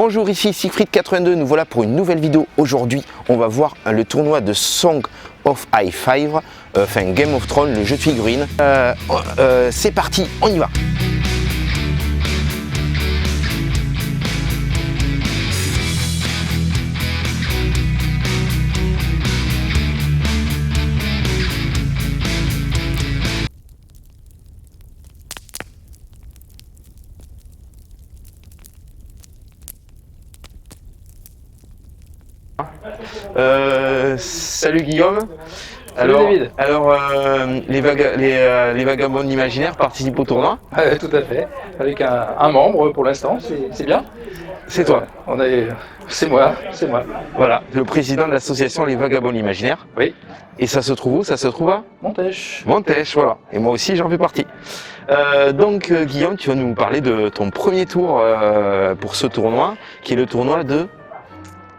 Bonjour, ici Siegfried82, nous voilà pour une nouvelle vidéo. Aujourd'hui, on va voir le tournoi de Song of Ice 5, enfin Game of Thrones, le jeu de figurines. C'est parti, on y va. Salut Guillaume. Salut David. Alors les vagabonds imaginaires participent au tournoi. Tout à fait, avec un membre pour l'instant, c'est bien. C'est toi. C'est moi. Voilà, le président de l'association Les Vagabonds Imaginaires. Oui. Et ça se trouve où? Ça se trouve à Montèche. Montèche, voilà. Et moi aussi j'en fais partie. Donc Guillaume, tu vas nous parler de ton premier tour pour ce tournoi, qui est le tournoi de...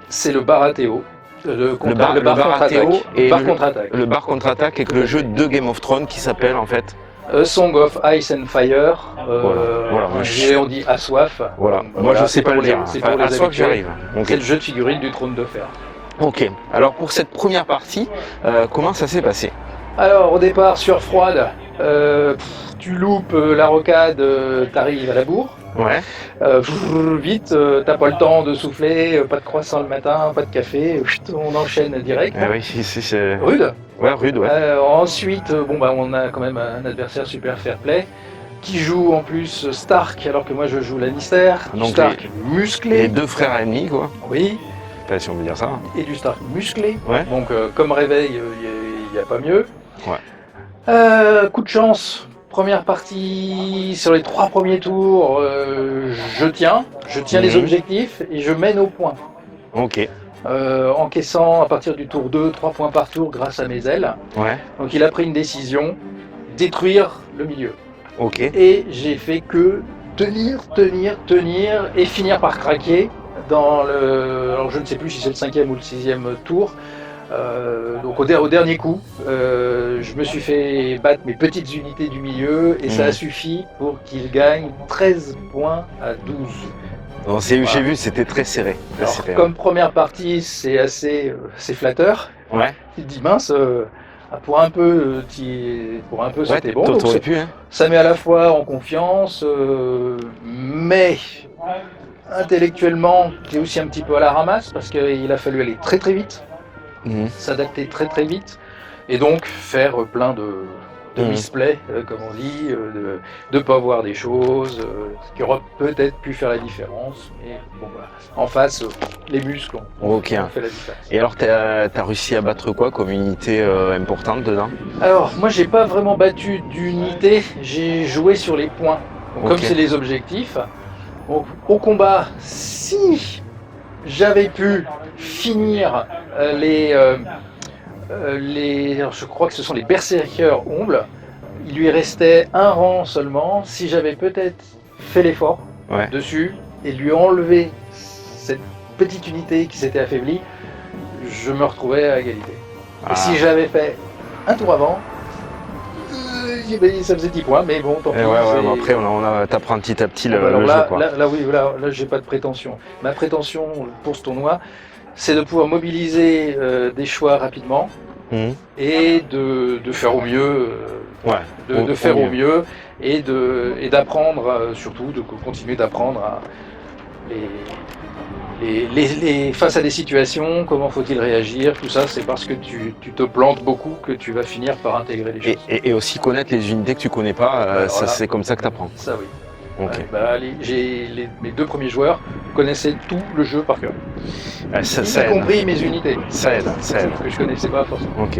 C'est le bar ATO. Le bar ATO et bar contre-attaque. Le bar contre-attaque avec le jeu de Game of Thrones qui s'appelle en fait Song of Ice and Fire. Voilà. On dit Assoif. Voilà. Moi je sais pas le dire. C'est pour les Assoif, j'arrive. C'est le jeu de figurines du trône de fer. Ok. Alors pour cette première partie, comment ça s'est passé? Alors au départ sur froide, tu loupes la rocade, t'arrives à la bourre. Ouais. Vite, t'as pas le temps de souffler, pas de croissant le matin, pas de café, on enchaîne direct. Oui, c'est Rude. Ouais, rude, ouais. Ensuite, on a quand même un adversaire super fair play qui joue en plus Stark alors que moi je joue Lannister. Donc Stark musclé. Les deux frères ennemis, quoi. Oui. Pas si on veut dire ça. Et du Stark musclé. Ouais. Donc comme réveil, il n'y a pas mieux. Ouais. Coup de chance. Première partie, sur les 3 premiers tours, je tiens les objectifs et je mène au point. Ok. Encaissant à partir du tour 2, 3 points par tour grâce à mes ailes. Ouais. Donc il a pris une décision, détruire le milieu. Ok. Et j'ai fait que tenir et finir par craquer dans le... Alors je ne sais plus si c'est le 5e ou le 6e tour. Donc au dernier coup, je me suis fait battre mes petites unités du milieu et ça a suffi pour qu'il gagne 13 points à 12. J'ai vu, c'était très serré. Alors, comme première partie, c'est assez flatteur. Ouais. Tu te dis mince, pour un peu c'était bon. Donc, T'aurais pu, hein. ça met à la fois en confiance, mais intellectuellement, tu es aussi un petit peu à la ramasse parce qu'il a fallu aller très très vite. S'adapter très très vite et donc faire plein de misplays, comme on dit, de pas voir des choses qui auraient peut-être pu faire la différence, mais bon voilà. En face, les muscles ont fait la différence. Et alors t'as réussi à battre quoi comme unité importante dedans? Alors moi j'ai pas vraiment battu d'unité, j'ai joué sur les points. Donc, comme c'est les objectifs, donc, au combat, si j'avais pu finir je crois que ce sont les berserkers ombles. Il lui restait un rang seulement. Si j'avais peut-être fait l'effort dessus et lui enlevé cette petite unité qui s'était affaiblie, je me retrouvais à égalité. Et si j'avais fait un tour avant, ça faisait 10 points, mais bon, tant pis. Après, t'apprends petit à petit le jeu. Quoi. Là, j'ai pas de prétention. Ma prétention pour ce tournoi, c'est de pouvoir mobiliser des choix rapidement et de faire au mieux, de faire au mieux et d'apprendre, surtout de continuer d'apprendre à face à des situations, comment faut-il réagir, tout ça, c'est parce que tu te plantes beaucoup que tu vas finir par intégrer les choses. Et aussi connaître les unités que tu connais pas, c'est comme ça que tu apprends. Ça oui. Okay. Mes 2 premiers joueurs connaissaient tout le jeu par cœur. Ça y compris mes unités. Ça aide. Que je connaissais pas forcément. Ok.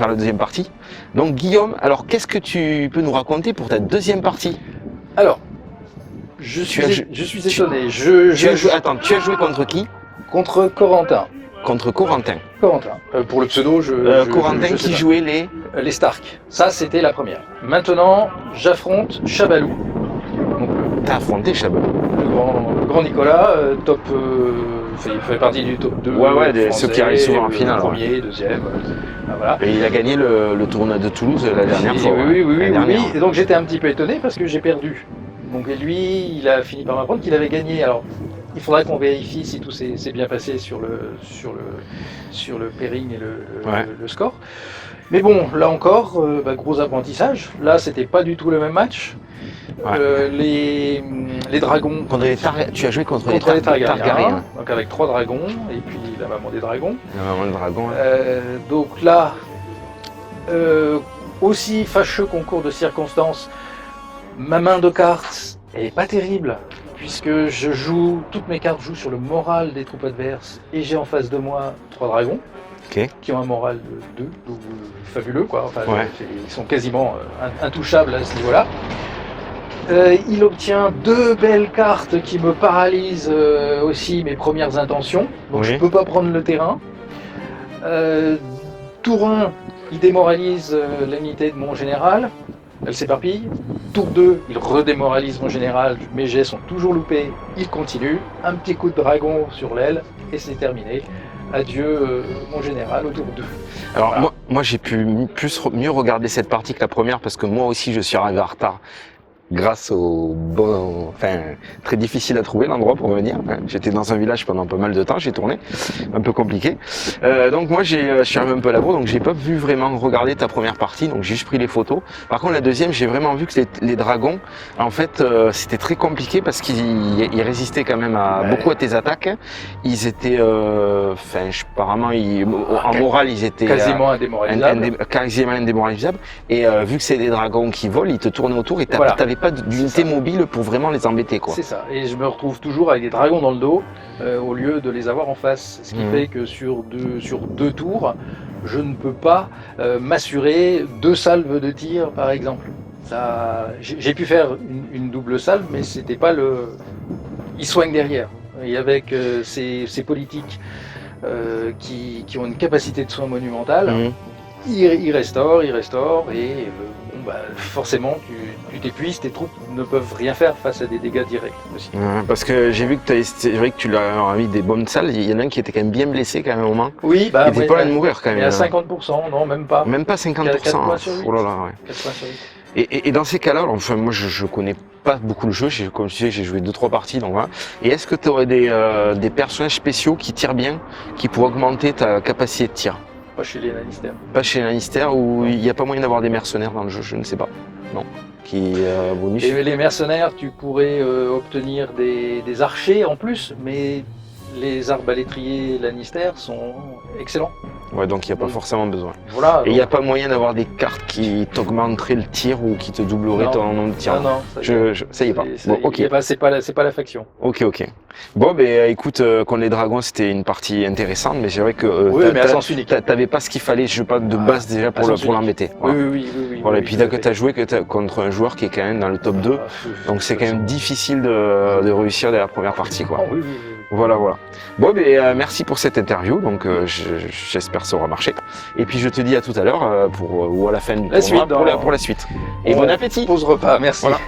faire la deuxième partie. Donc Guillaume, alors qu'est-ce que tu peux nous raconter pour ta deuxième partie? Alors, je suis étonné. Attends, tu as joué contre qui? Contre Corentin. Contre Corentin. Corentin. Pour le pseudo, Corentin qui jouait les Stark. Ça, c'était la première. Maintenant, j'affronte Chabalou. T'as affronté Chabalou. Le grand Nicolas, top. Il fait partie du top 2. Ouais, ceux qui arrivent souvent en finale. Premier, deuxième. Voilà. Et il a gagné le tournoi de Toulouse la dernière fois. Oui. Et donc j'étais un petit peu étonné parce que j'ai perdu. Donc lui, il a fini par m'apprendre qu'il avait gagné. Alors, il faudra qu'on vérifie si tout s'est bien passé sur le pairing et le score. Mais bon, là encore, gros apprentissage. Là, c'était pas du tout le même match. Ouais. Les dragons. Tu as joué contre les Targaryens. Donc avec 3 dragons et puis la maman des dragons. La maman des dragons. Donc là, aussi fâcheux concours de circonstances, ma main de cartes est pas terrible. Puisque toutes mes cartes jouent sur le moral des troupes adverses et j'ai en face de moi 3 dragons qui ont un moral de 2, donc fabuleux quoi. Enfin, ils sont quasiment intouchables à ce niveau-là. Il obtient 2 belles cartes qui me paralysent aussi mes premières intentions, donc je ne peux pas prendre le terrain. Tour 1, il démoralise l'unité de mon général. Elle s'éparpille. Tour 2, il redémoralise mon général, mes jets sont toujours loupés, il continue, un petit coup de dragon sur l'aile, et c'est terminé. Adieu mon général au tour 2. Alors voilà. moi j'ai pu mieux regarder cette partie que la première, parce que moi aussi je suis arrivé en retard. Grâce au très difficile à trouver l'endroit pour venir. J'étais dans un village pendant pas mal de temps, j'ai tourné, un peu compliqué. Donc moi je suis arrivé un peu à la bourre, donc j'ai pas pu vraiment regarder ta première partie, donc j'ai juste pris les photos. Par contre la deuxième, j'ai vraiment vu que les dragons, en fait, c'était très compliqué parce qu'ils résistaient quand même beaucoup à tes attaques. Ils étaient, apparemment, en morale, ils étaient quasiment indémoralisables. Et vu que c'est des dragons qui volent, ils te tournaient autour et t'avais pas d'unité mobile pour vraiment les embêter, quoi. C'est ça, et je me retrouve toujours avec des dragons dans le dos au lieu de les avoir en face, ce qui fait que sur deux tours, je ne peux pas m'assurer 2 salves de tir par exemple. J'ai pu faire une double salve, mais c'était pas il soigne derrière, et avec ces politiques qui ont une capacité de soin monumentale, il restaure, et forcément tu t'épuises, tes troupes ne peuvent rien faire face à des dégâts directs aussi. Parce que j'ai vu que c'est vrai que tu l'as mis des bonnes salles, il y en a un qui était quand même bien blessé quand même au moins. Oui, il était pas loin de mourir quand même. Mais à 50%, non, même pas. Même pas 50%. 4 points sur 8. Oh là là, ouais. 4 points sur 8. Et dans ces cas-là, enfin, moi je connais pas beaucoup le jeu, comme tu sais, j'ai joué 2-3 parties, donc voilà. Et est-ce que tu aurais des personnages spéciaux qui tirent bien, qui pourraient augmenter ta capacité de tir? Pas chez les Lannister. Pas chez les Lannister, ou il n'y a pas moyen d'avoir des mercenaires dans le jeu, je ne sais pas. Non. Qui bonus. Et les mercenaires, tu pourrais obtenir des archers en plus, mais les arbalétriers Lannister sont excellents. Ouais, donc il n'y a pas forcément besoin. Voilà, et il n'y a pas moyen d'avoir des cartes qui t'augmenteraient le tir ou qui te doubleraient ton nombre de tirs. Non, ça y est pas. Bon, ok. C'est pas la faction. Ok. Bon, écoute, contre les dragons, c'était une partie intéressante, mais c'est vrai que mais à sens unique. T'avais pas ce qu'il fallait, je sais pas, de base déjà pour l'embêter. Voilà. Oui. Voilà, et puis dès que tu as joué contre un joueur qui est quand même dans le top 2, donc c'est quand même difficile de réussir dès la première partie, quoi. Oui. Voilà. Bon, merci pour cette interview, donc j'espère que ça aura marché. Et puis je te dis à tout à l'heure ou à la fin du tournoi pour la suite. Et bon appétit. Pause repas, merci. Voilà.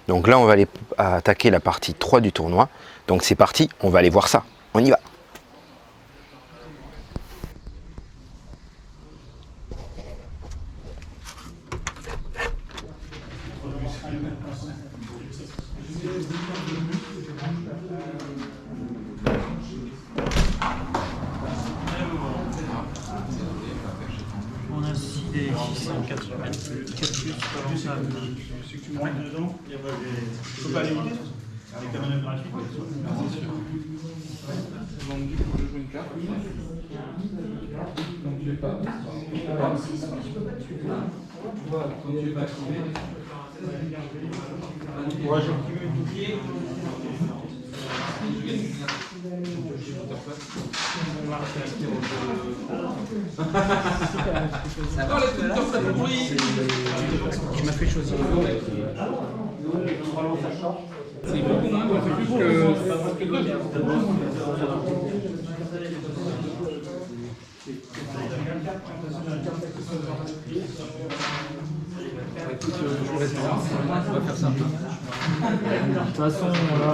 Donc là, on va aller attaquer la partie 3 du tournoi. Donc c'est parti, on va aller voir ça. On y va. On a 6 des 684 balançables. Ce que tu mets dedans, il ne faut pas limiter. Avec la manœuvre gratuite. C'est sûr. Vendu pour jouer une carte. Donc tu n'es pas. Tu n'es pas trouvé. Moi j'active le bouclier. Tu m'as fait choisir. C'est beaucoup moins plus que écoute, je vous laisse voir. On va faire ça un peu. De toute façon, voilà.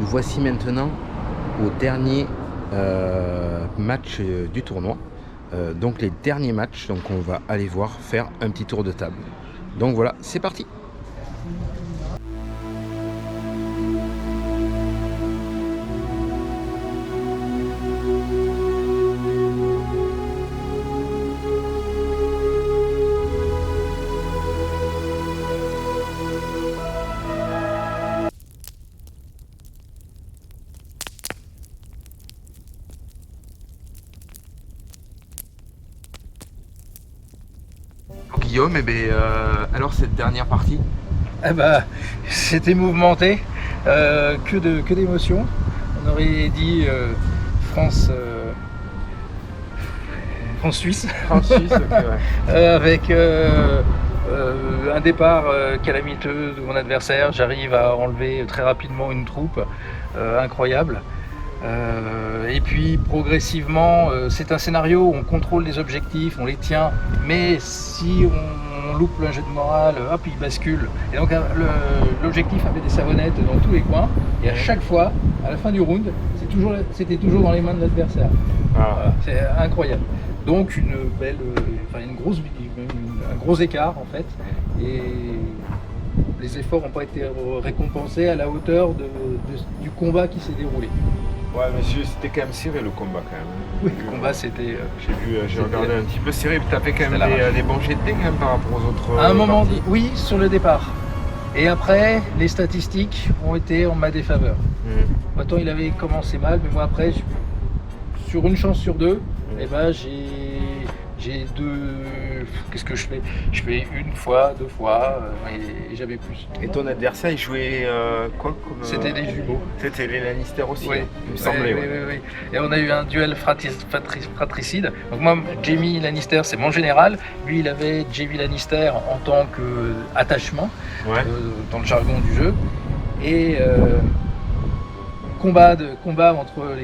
Nous voici maintenant au dernier match du tournoi. Donc les derniers matchs, donc on va aller voir faire un petit tour de table. Donc voilà, c'est parti. Guillaume, alors cette dernière partie? C'était mouvementé, que d'émotions. On aurait dit France-Suisse, France-Suisse, ok, ouais. avec un départ calamiteux de mon adversaire. J'arrive à enlever très rapidement une troupe incroyable. Et puis progressivement, c'est un scénario où on contrôle les objectifs, on les tient, mais si on loupe un jeu de morale, hop, il bascule. Et donc l'objectif avait des savonnettes dans tous les coins, et à chaque fois, à la fin du round, c'était toujours dans les mains de l'adversaire. Voilà, c'est incroyable. Donc un gros écart en fait, et les efforts n'ont pas été récompensés à la hauteur du combat qui s'est déroulé. Ouais, monsieur, c'était quand même serré le combat quand même. Oui, le combat c'était. J'ai regardé un petit peu serré, puis t'as fait quand même des bons jets de dés quand même par rapport aux autres. À un moment dit, oui, sur le départ. Et après, les statistiques ont été en ma défaveur. Autant il avait commencé mal, mais moi après, sur une chance sur deux, j'ai deux. Qu'est-ce que je fais? Je fais une fois, deux fois, et jamais plus. Et ton adversaire, il jouait quoi comme, C'était des jumeaux. C'était les Lannister aussi, Oui, il me semblait. Oui. Et on a eu un duel fratricide. Donc moi, Jaime Lannister, c'est mon général. Lui, il avait Jaime Lannister en tant qu'attachement dans le jargon du jeu. Et combat entre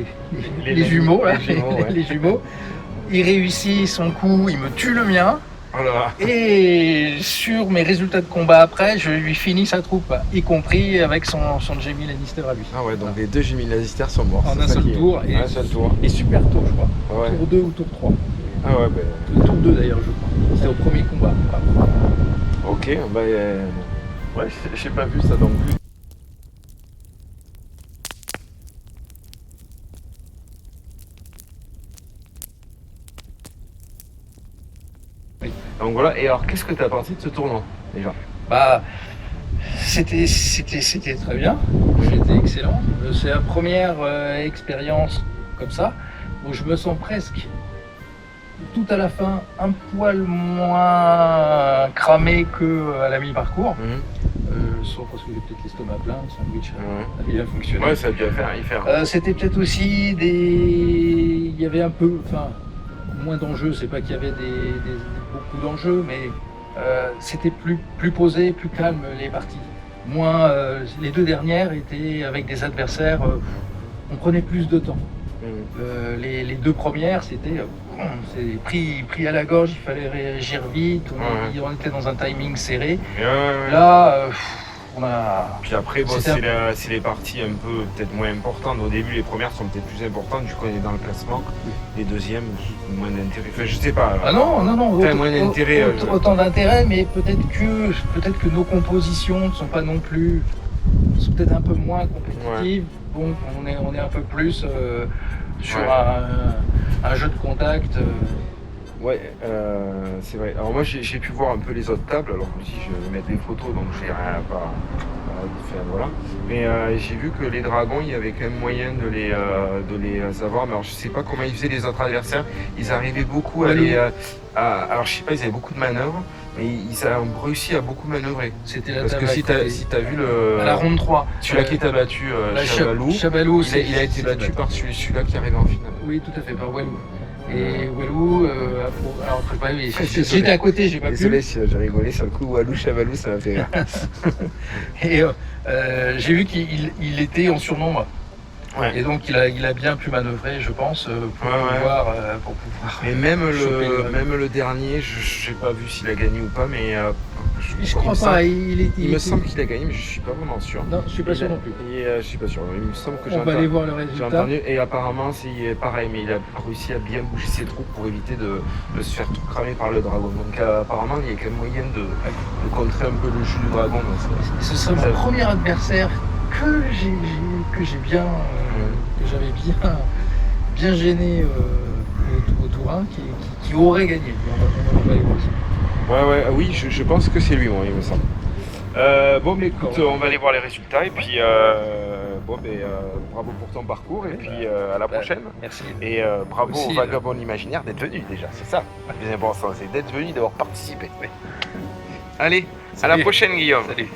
les jumeaux. Les jumeaux. Il réussit son coup, il me tue le mien. Voilà. Et sur mes résultats de combat après, je lui finis sa troupe, y compris avec son Jaime Lannister à lui. Ah ouais, donc les deux Jaime Lannister sont morts. En un seul tour. Un seul tour. Et super tôt, je crois. Ouais. Tour 2 ou tour 3. Ah ouais, Le tour 2 d'ailleurs, je crois. C'était au premier combat. Ok, ouais, j'ai pas vu ça non plus. Donc voilà, et alors qu'est-ce que tu as pensé de ce tournoi déjà? C'était très bien, c'était excellent. C'est la première expérience comme ça où je me sens presque tout à la fin un poil moins cramé qu'à la mi-parcours. Sauf parce que j'ai peut-être l'estomac plein, le sandwich a bien fonctionné. Ouais, ça a dû y faire. C'était peut-être aussi il y avait un peu, moins d'enjeux, c'est pas qu'il y avait beaucoup d'enjeux, mais c'était plus posé, plus calme les parties. Moins, les deux dernières étaient avec des adversaires, on prenait plus de temps. Les deux premières, c'était pris à la gorge, il fallait réagir vite, on était dans un timing serré. Là, Puis après, c'est les parties un peu peut-être moins importantes. Au début, les premières sont peut-être plus importantes, du coup on est dans le classement. Les deuxièmes, moins d'intérêt. Enfin, je sais pas. Non. Moins d'intérêt. Autant d'intérêt, mais peut-être que nos compositions ne sont pas non plus, sont peut-être un peu moins compétitives. Bon, on est un peu plus sur un jeu de contact. Ouais, c'est vrai. Alors moi j'ai pu voir un peu les autres tables, alors aussi je vais mettre des photos donc j'ai rien à pas faire, voilà. Mais j'ai vu que les dragons, il y avait quand même moyen de les avoir, mais alors je sais pas comment ils faisaient les autres adversaires. Ils arrivaient beaucoup à les. Alors je sais pas, ils avaient beaucoup de manœuvres, mais ils ont réussi à beaucoup manœuvrer. C'était la Parce que si t'as vu à la ronde 3. Celui-là qui t'a battu, Chabalou, il a été battu par celui-là qui arrive en finale. Oui, tout à fait, par Walou. Et Walou, alors j'étais à côté, j'ai pas pu. Désolé si j'ai rigolé sur le coup, Walou, Chabalou, ça m'a fait rire. Et j'ai vu qu'il était en surnombre. Ouais. Et donc il a bien pu manœuvrer, je pense, pour pouvoir. Et même choper même le dernier, je n'ai pas vu s'il a gagné ou pas, mais Je crois pas, il me semble qu'il a gagné, mais je suis pas vraiment sûr. Non, je suis pas sûr non plus. Je suis pas sûr. Il me semble que On va aller voir le j'ai résultat. entendu, et apparemment c'est pareil, mais il a réussi à bien bouger ses troupes pour éviter de se faire tout cramer par le dragon. Donc apparemment il y a quand même moyen de contrer un peu le jus du dragon. Ce serait mon premier adversaire que j'avais bien gêné au tour 1 qui aurait gagné. On va aller voir ça. Oui, je pense que c'est lui, moi, il me semble. Bon, mais écoute, on va aller voir les résultats, et puis bravo pour ton parcours, et puis à la prochaine. Merci. Et bravo Aussi, au Vagabond Imaginaire d'être venu déjà, c'est ça. Le plus important, c'est d'être venu, d'avoir participé. Allez, à la prochaine, Guillaume. Salut.